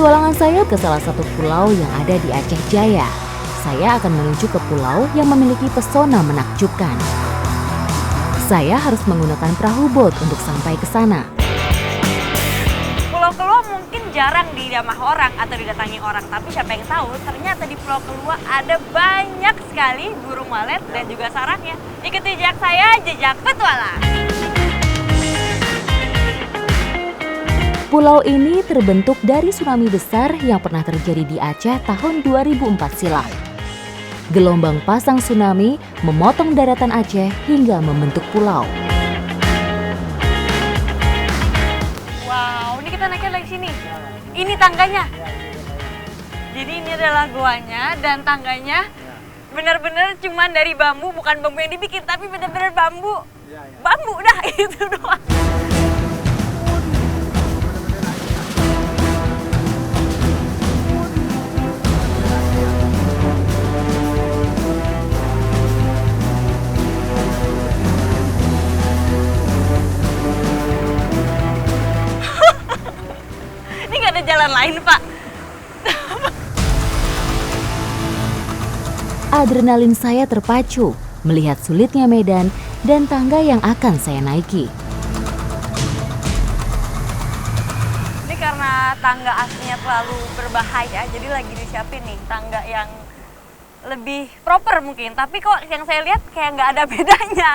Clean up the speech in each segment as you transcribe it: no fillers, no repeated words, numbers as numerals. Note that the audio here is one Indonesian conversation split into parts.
Petualangan saya ke salah satu pulau yang ada di Aceh Jaya. Saya akan menuju ke pulau yang memiliki pesona menakjubkan. Saya harus menggunakan perahu bot untuk sampai ke sana. Pulau Kelua mungkin jarang dijamah orang atau didatangi orang, tapi siapa yang tahu ternyata di Pulau Kelua ada banyak sekali burung walet dan juga sarangnya. Ikuti jejak saya, jejak petualang. Pulau ini terbentuk dari tsunami besar yang pernah terjadi di Aceh tahun 2004 silam. Gelombang pasang tsunami memotong daratan Aceh hingga membentuk pulau. Wow, ini kita naiknya dari sini. Ini tangganya. Jadi ini adalah guanya dan tangganya benar-benar cuma dari bambu, bukan bambu yang dibikin, tapi benar-benar bambu. Bambu dah itu doang. Ini nggak ada jalan lain, Pak. Adrenalin saya terpacu melihat sulitnya medan dan tangga yang akan saya naiki. Ini karena tangga aslinya terlalu berbahaya, jadi lagi disiapin nih tangga yang lebih proper mungkin. Tapi kok yang saya lihat kayak nggak ada bedanya.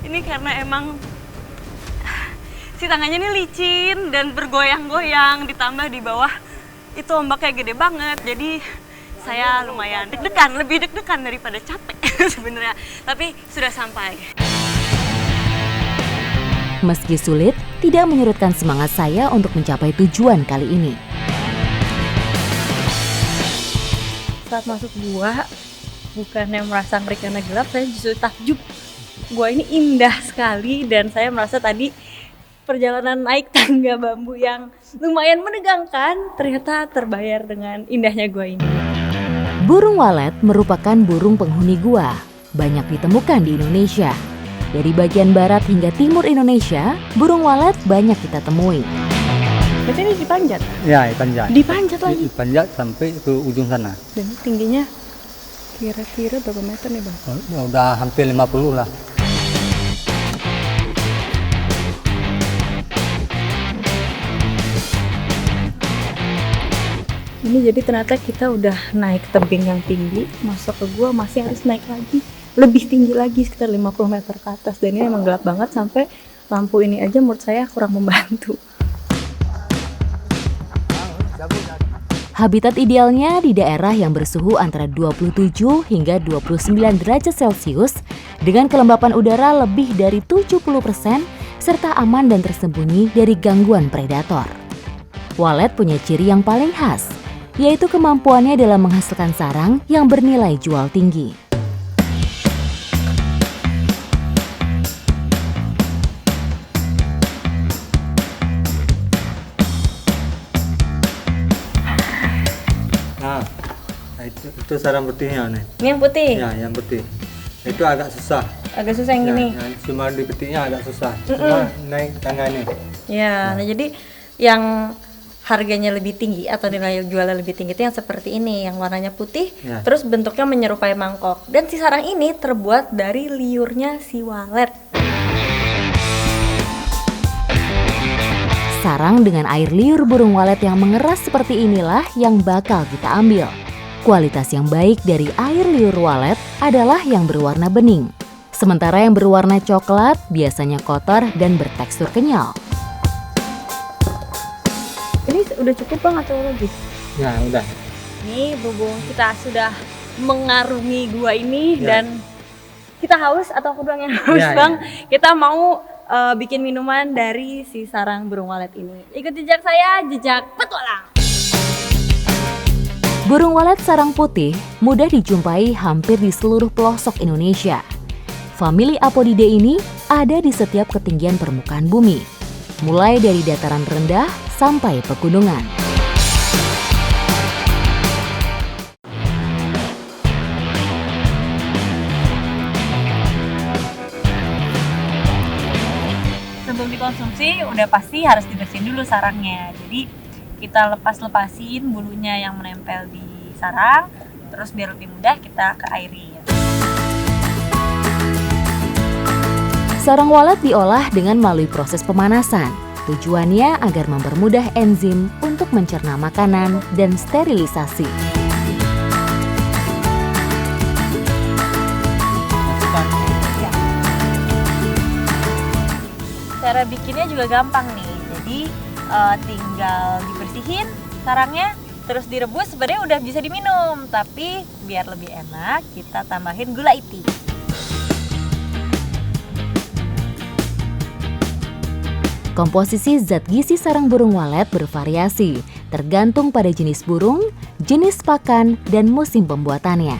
Ini karena emang si tangannya ini licin dan bergoyang-goyang, ditambah di bawah itu ombaknya gede banget. Jadi saya lumayan deg-degan, lebih deg-degan daripada capek sebenarnya. Tapi sudah sampai. Meski sulit, tidak menyurutkan semangat saya untuk mencapai tujuan kali ini. Saat masuk gua, bukannya merasa ngeri karena gelap, saya justru takjub. Gua ini indah sekali dan saya merasa tadi perjalanan naik tangga bambu yang lumayan menegangkan ternyata terbayar dengan indahnya gua ini. Burung walet merupakan burung penghuni gua, banyak ditemukan di Indonesia. Dari bagian barat hingga timur Indonesia, burung walet banyak kita temui. Berarti ini dipanjat? Ya, dipanjat. Dipanjat lagi? Dipanjat sampai ke ujung sana. Dan tingginya kira-kira berapa meter nih, Bang? Udah hampir 50 lah. Ini jadi ternyata kita udah naik tebing yang tinggi, masuk ke gua masih harus naik lagi, lebih tinggi lagi sekitar 50 meter ke atas. Dan ini emang gelap banget sampai lampu ini aja menurut saya kurang membantu. Habitat idealnya di daerah yang bersuhu antara 27 hingga 29 derajat Celcius dengan kelembapan udara lebih dari 70% serta aman dan tersembunyi dari gangguan predator. Walet punya ciri yang paling khas, yaitu kemampuannya dalam menghasilkan sarang yang bernilai jual tinggi. Nah, itu sarang putihnya nih. Ini yang putih? Ya, yang putih. Itu agak susah. Agak susah yang gini? Ya, cuma di petiknya agak susah. Cuma naik tangga ini. Ya, nah jadi yang harganya lebih tinggi atau nilai jualnya lebih tinggi itu yang seperti ini, yang warnanya putih, Ya. terus bentuknya menyerupai mangkok. Dan si sarang ini terbuat dari liurnya si walet. Sarang dengan air liur burung walet yang mengeras seperti inilah yang bakal kita ambil. Kualitas yang baik dari air liur walet adalah yang berwarna bening. Sementara yang berwarna coklat biasanya kotor dan bertekstur kenyal. Ini udah cukup Bang atau lagi? Ya, udah. Ini berhubung kita sudah mengarungi gua ini Ya. dan kita haus atau aku doang yang haus Ya, Bang, kita mau bikin minuman dari si sarang burung walet ini. Ikut jejak saya, jejak petualang. Burung walet sarang putih mudah dijumpai hampir di seluruh pelosok Indonesia. Famili Apodidae ini ada di setiap ketinggian permukaan bumi, mulai dari dataran rendah sampai pegunungan. Sebelum dikonsumsi udah pasti harus dibersihin dulu sarangnya. Jadi kita lepasin bulunya yang menempel di sarang, terus biar lebih mudah kita keairin. Sarang walet diolah dengan melalui proses pemanasan. Tujuannya agar mempermudah enzim untuk mencerna makanan dan sterilisasi. Cara bikinnya juga gampang nih. Jadi tinggal dibersihin sarangnya, terus direbus, sebenarnya udah bisa diminum. Tapi biar lebih enak, kita tambahin gula iti. Komposisi zat gizi sarang burung walet bervariasi, tergantung pada jenis burung, jenis pakan, dan musim pembuatannya.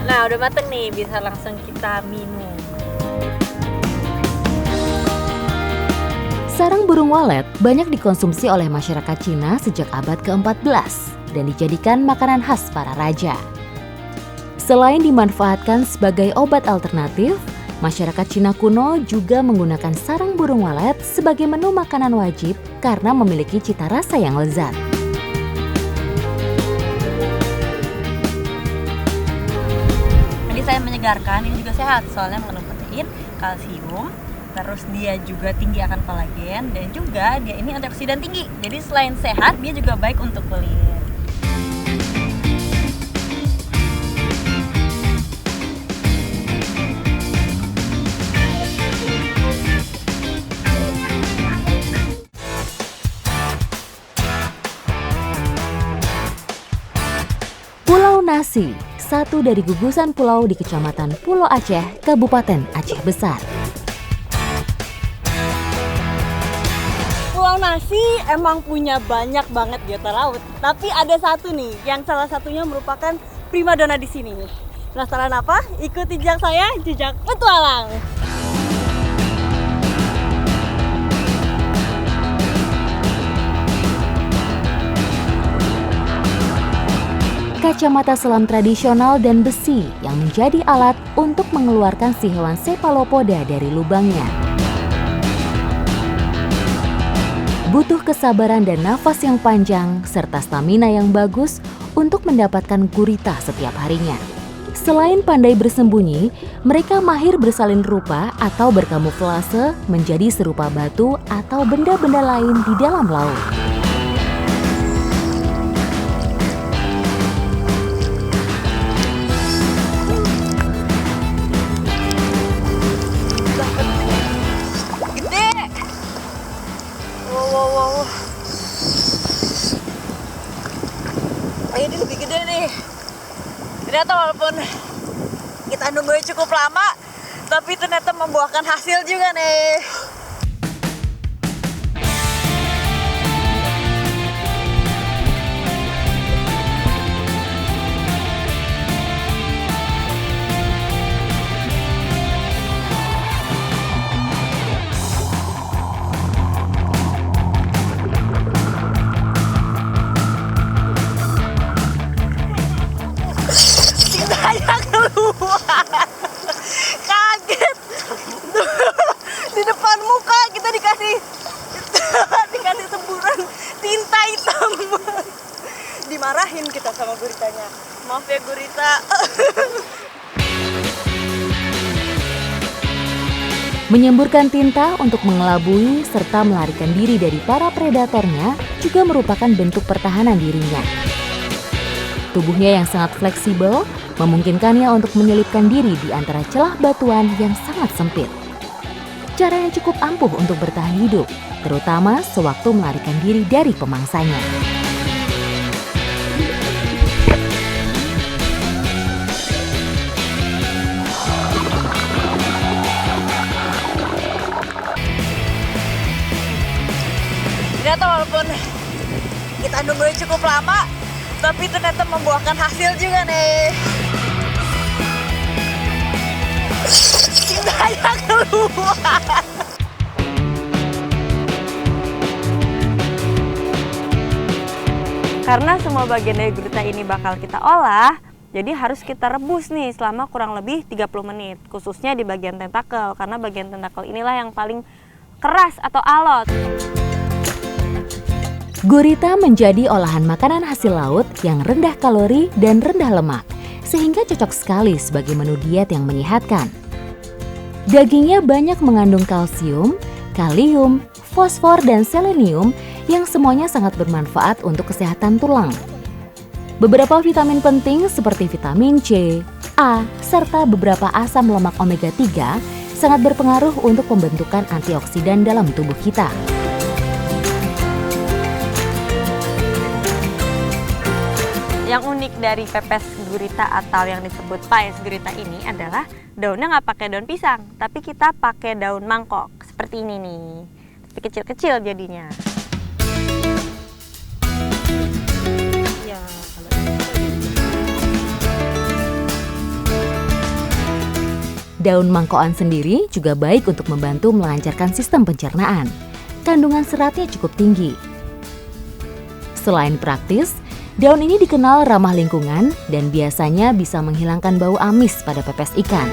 Nah, udah mateng nih, bisa langsung kita minum. Sarang burung walet banyak dikonsumsi oleh masyarakat Cina sejak abad ke-14 dan dijadikan makanan khas para raja. Selain dimanfaatkan sebagai obat alternatif, masyarakat Cina kuno juga menggunakan sarang burung walet sebagai menu makanan wajib karena memiliki cita rasa yang lezat. Jadi saya menyegarkan, ini juga sehat soalnya mengandung protein, kalsium, terus dia juga tinggi akan kolagen, dan juga dia ini antioksidan tinggi. Jadi selain sehat, dia juga baik untuk kulit. Pulau Nasi, satu dari gugusan pulau di Kecamatan Pulau Aceh, Kabupaten Aceh Besar. Pulau Nasi emang punya banyak banget biota laut, tapi ada satu nih yang salah satunya merupakan primadona di sini. Penasaran apa? Ikuti jejak saya, jejak petualang. Kacamata selam tradisional dan besi yang menjadi alat untuk mengeluarkan si hewan cephalopoda dari lubangnya. Butuh kesabaran dan nafas yang panjang serta stamina yang bagus untuk mendapatkan gurita setiap harinya. Selain pandai bersembunyi, mereka mahir bersalin rupa atau berkamuflase menjadi serupa batu atau benda-benda lain di dalam laut. Wow. Ini lebih gede nih. Ternyata walaupun kita nungguin cukup lama, tapi ternyata membuahkan hasil juga nih. Tintanya keluar. Kaget. Di depan muka kita dikasih semburan tinta hitam. Dimarahin kita sama guritanya. Maaf ya gurita. Menyemburkan tinta untuk mengelabui serta melarikan diri dari para predatornya juga merupakan bentuk pertahanan dirinya. Tubuhnya yang sangat fleksibel memungkinkannya untuk menyelipkan diri di antara celah batuan yang sangat sempit. Cara yang cukup ampuh untuk bertahan hidup, terutama sewaktu melarikan diri dari pemangsanya. cukup lama, tapi ternyata membuahkan hasil juga nih. Cintanya keluar. Karena semua bagian dari gurita ini bakal kita olah, jadi harus kita rebus nih selama kurang lebih 30 menit. Khususnya di bagian tentakel, karena bagian tentakel inilah yang paling keras atau alot. Gurita menjadi olahan makanan hasil laut yang rendah kalori dan rendah lemak, sehingga cocok sekali sebagai menu diet yang menyehatkan. Dagingnya banyak mengandung kalsium, kalium, fosfor, dan selenium yang semuanya sangat bermanfaat untuk kesehatan tulang. Beberapa vitamin penting seperti vitamin C, A, serta beberapa asam lemak omega 3 sangat berpengaruh untuk pembentukan antioksidan dalam tubuh kita. Yang unik dari pepes gurita atau yang disebut paes gurita ini adalah daunnya nggak pakai daun pisang, tapi kita pakai daun mangkok seperti ini nih, tapi kecil-kecil jadinya. Daun mangkokan sendiri juga baik untuk membantu melancarkan sistem pencernaan. Kandungan seratnya cukup tinggi. Selain praktis, daun ini dikenal ramah lingkungan dan biasanya bisa menghilangkan bau amis pada pepes ikan.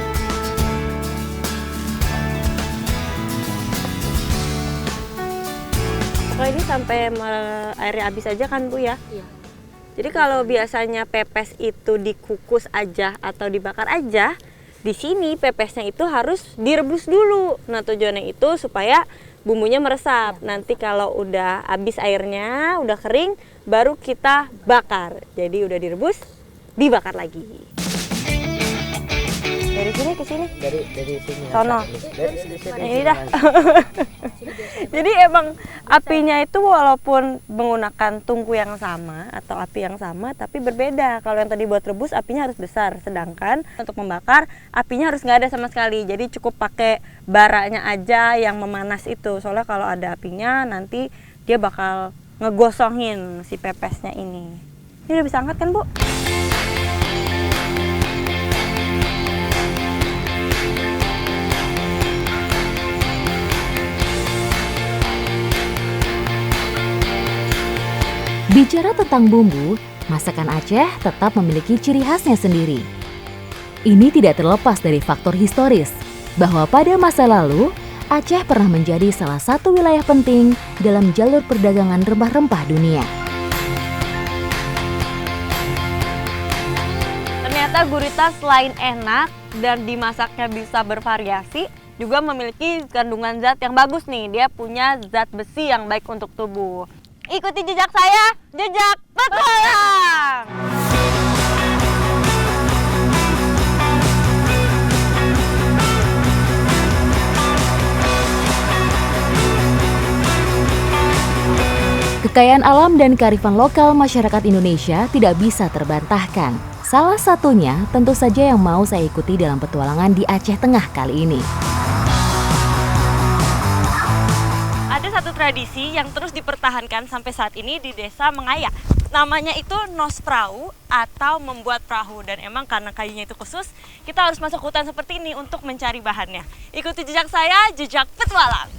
Kalau ini sampai airnya habis aja kan Bu ya? Iya. Jadi kalau biasanya pepes itu dikukus aja atau dibakar aja, di sini pepesnya itu harus direbus dulu. Nah tujuannya itu supaya bumbunya meresap. Nanti kalau udah habis airnya, udah kering, baru kita bakar. Jadi udah direbus, dibakar lagi. Dari sini ke sini? Dari sini. Sono. Dari sini. Ini dah. Jadi emang apinya itu walaupun menggunakan tungku yang sama atau api yang sama, tapi berbeda. Kalau yang tadi buat rebus apinya harus besar, sedangkan untuk membakar apinya harus nggak ada sama sekali. Jadi cukup pakai baranya aja yang memanas itu. Soalnya kalau ada apinya nanti dia bakal ngegosongin si pepesnya ini. Ini udah bisa angkat kan Bu? Bicara tentang bumbu, masakan Aceh tetap memiliki ciri khasnya sendiri. Ini tidak terlepas dari faktor historis, bahwa pada masa lalu, Aceh pernah menjadi salah satu wilayah penting dalam jalur perdagangan rempah-rempah dunia. Ternyata gurita selain enak dan dimasaknya bisa bervariasi, juga memiliki kandungan zat yang bagus nih. Dia punya zat besi yang baik untuk tubuh. Ikuti jejak saya, jejak petualang! Kekayaan alam dan kearifan lokal masyarakat Indonesia tidak bisa terbantahkan. Salah satunya tentu saja yang mau saya ikuti dalam petualangan di Aceh Tengah kali ini. Ada satu tradisi yang terus dipertahankan sampai saat ini di desa Mengayak. Namanya itu nosprau atau membuat perahu. Dan emang karena kayunya itu khusus, kita harus masuk hutan seperti ini untuk mencari bahannya. Ikuti jejak saya, jejak petualang.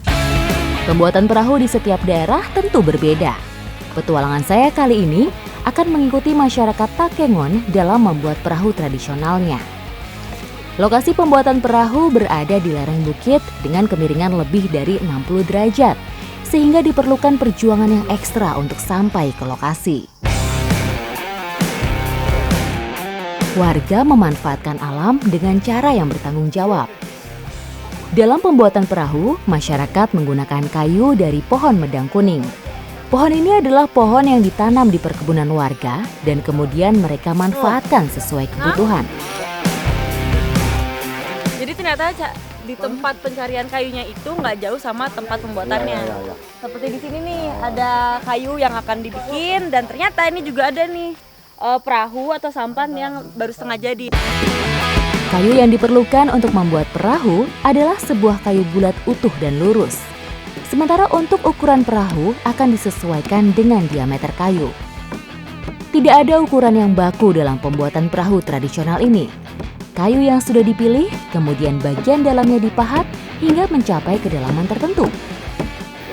Pembuatan perahu di setiap daerah tentu berbeda. Petualangan saya kali ini akan mengikuti masyarakat Takengon dalam membuat perahu tradisionalnya. Lokasi pembuatan perahu berada di lereng bukit dengan kemiringan lebih dari 60 derajat, sehingga diperlukan perjuangan yang ekstra untuk sampai ke lokasi. Warga memanfaatkan alam dengan cara yang bertanggung jawab. Dalam pembuatan perahu, masyarakat menggunakan kayu dari pohon medang kuning. Pohon ini adalah pohon yang ditanam di perkebunan warga dan kemudian mereka manfaatkan sesuai kebutuhan. Jadi ternyata di tempat pencarian kayunya itu nggak jauh sama tempat pembuatannya. Seperti di sini nih ada kayu yang akan dibikin dan ternyata ini juga ada nih perahu atau sampan yang baru setengah jadi. Kayu yang diperlukan untuk membuat perahu adalah sebuah kayu bulat utuh dan lurus. Sementara untuk ukuran perahu akan disesuaikan dengan diameter kayu. Tidak ada ukuran yang baku dalam pembuatan perahu tradisional ini. Kayu yang sudah dipilih, kemudian bagian dalamnya dipahat hingga mencapai kedalaman tertentu.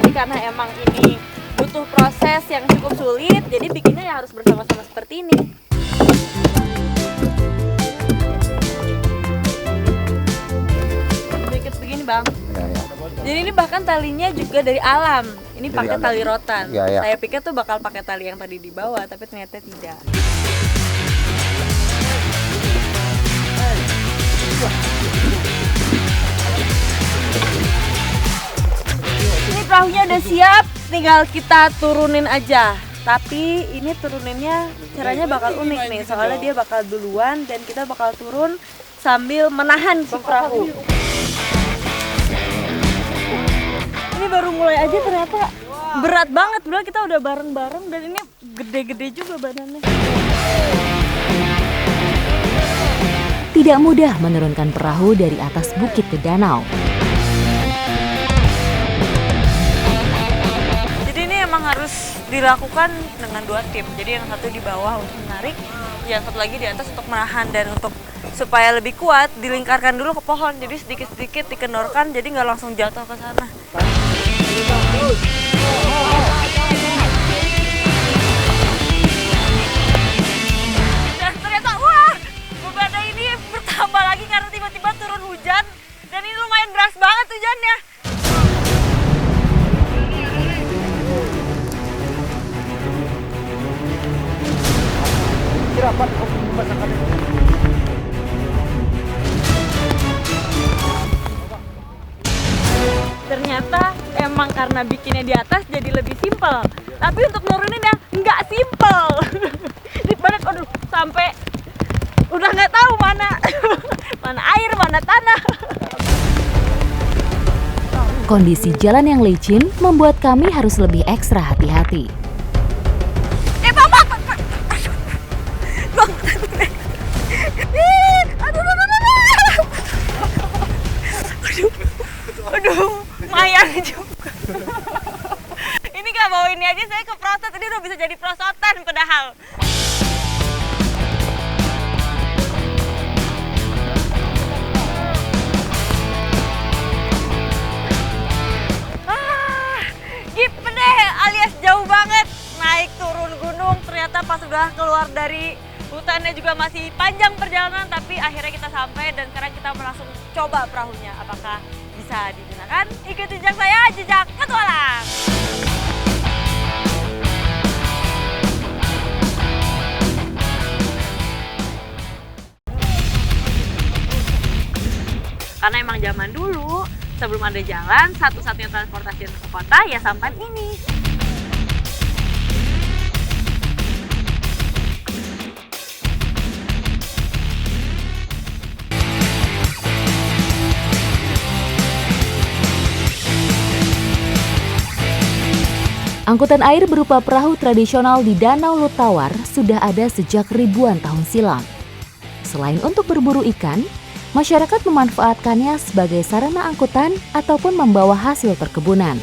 Jadi karena emang ini butuh proses yang cukup sulit, jadi bikinnya ya harus bersama-sama seperti ini. Sedikit begini bang. Jadi ini bahkan talinya juga dari alam. Ini pakai tali rotan. Saya pikir tuh bakal pakai tali yang tadi di bawah, tapi ternyata tidak. Ini perahunya udah siap, tinggal kita turunin aja. Tapi ini turuninnya caranya bakal unik nih, soalnya dia bakal duluan dan kita bakal turun sambil menahan si perahu. Ini baru mulai aja ternyata berat banget, bro. Kita udah bareng-bareng dan ini gede-gede juga badannya. Tidak mudah menurunkan perahu dari atas bukit ke danau. Jadi ini emang harus dilakukan dengan 2 tim. Jadi yang satu di bawah untuk menarik, yang satu lagi di atas untuk menahan, dan untuk supaya lebih kuat dilingkarkan dulu ke pohon. Jadi sedikit-sedikit dikendorkan, jadi nggak langsung jatuh ke sana. Dan ternyata wah, bebannya ini bertambah lagi karena tiba-tiba turun hujan, dan ini lumayan deras banget hujannya. Ternyata emang karena bikinnya di atas jadi lebih simpel. Tapi untuk nuruninnya nggak simpel. Di balik, aduh, sampai udah nggak tahu mana mana air, mana tanah. Kondisi jalan yang licin membuat kami harus lebih ekstra hati-hati. Aduh, lumayan juga. Ini gak bawa ini aja saya keprosot, ini udah bisa jadi prosotan padahal. Gipede alias jauh banget. Naik turun gunung, ternyata pas udah keluar dari hutannya juga masih panjang perjalanan, tapi akhirnya kita sampai dan sekarang kita langsung coba perahunya. Apakah bisa digunakan? Ikuti jejak saya, jejak petualang. Karena emang zaman dulu, sebelum ada jalan, satu-satunya transportasi ke kota ya sampan ini. Angkutan air berupa perahu tradisional di Danau Lutawar sudah ada sejak ribuan tahun silam. Selain untuk berburu ikan, masyarakat memanfaatkannya sebagai sarana angkutan ataupun membawa hasil perkebunan.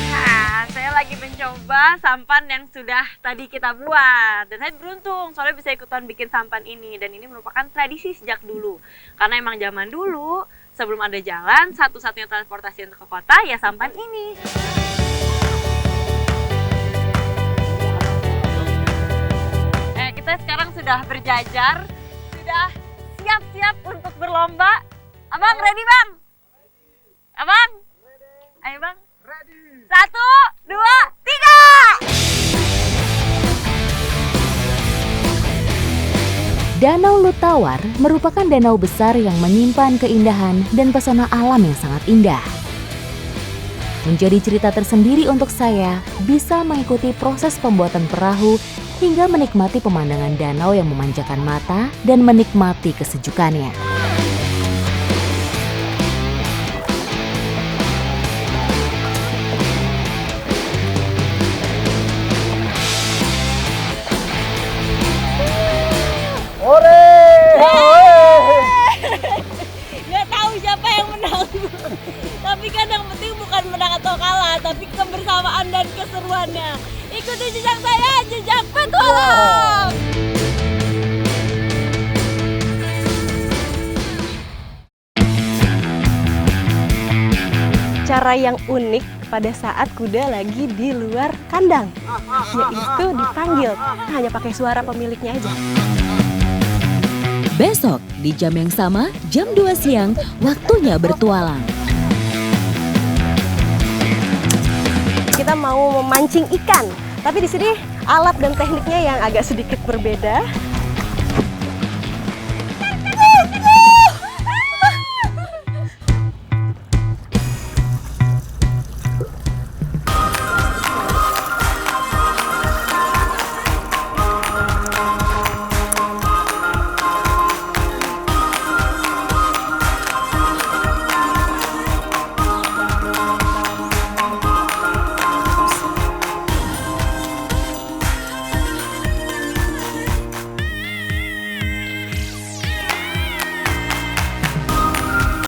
Nah, saya lagi mencoba sampan yang sudah tadi kita buat. Dan saya beruntung soalnya bisa ikutan bikin sampan ini. Dan ini merupakan tradisi sejak dulu. Karena emang zaman dulu, sebelum ada jalan, satu-satunya transportasi untuk ke kota ya sampan ini. Kita sekarang sudah berjajar, sudah siap-siap untuk berlomba. Abang ready bang? Abang? Ayo bang. 1, 2, 3! Danau Lutawar merupakan danau besar yang menyimpan keindahan dan pesona alam yang sangat indah. Menjadi cerita tersendiri untuk saya bisa mengikuti proses pembuatan perahu hingga menikmati pemandangan danau yang memanjakan mata dan menikmati kesejukannya. Nggak tahu siapa yang menang. Tapi kan yang penting bukan menang atau kalah, tapi kebersamaan keseruannya. Ikuti jejak saya, jejak petualang. Cara yang unik pada saat kuda lagi di luar kandang, yaitu dipanggil, hanya pakai suara pemiliknya aja. Besok di jam yang sama, jam 2 siang, waktunya bertualang. Kita mau memancing ikan, tapi di sini alat dan tekniknya yang agak sedikit berbeda.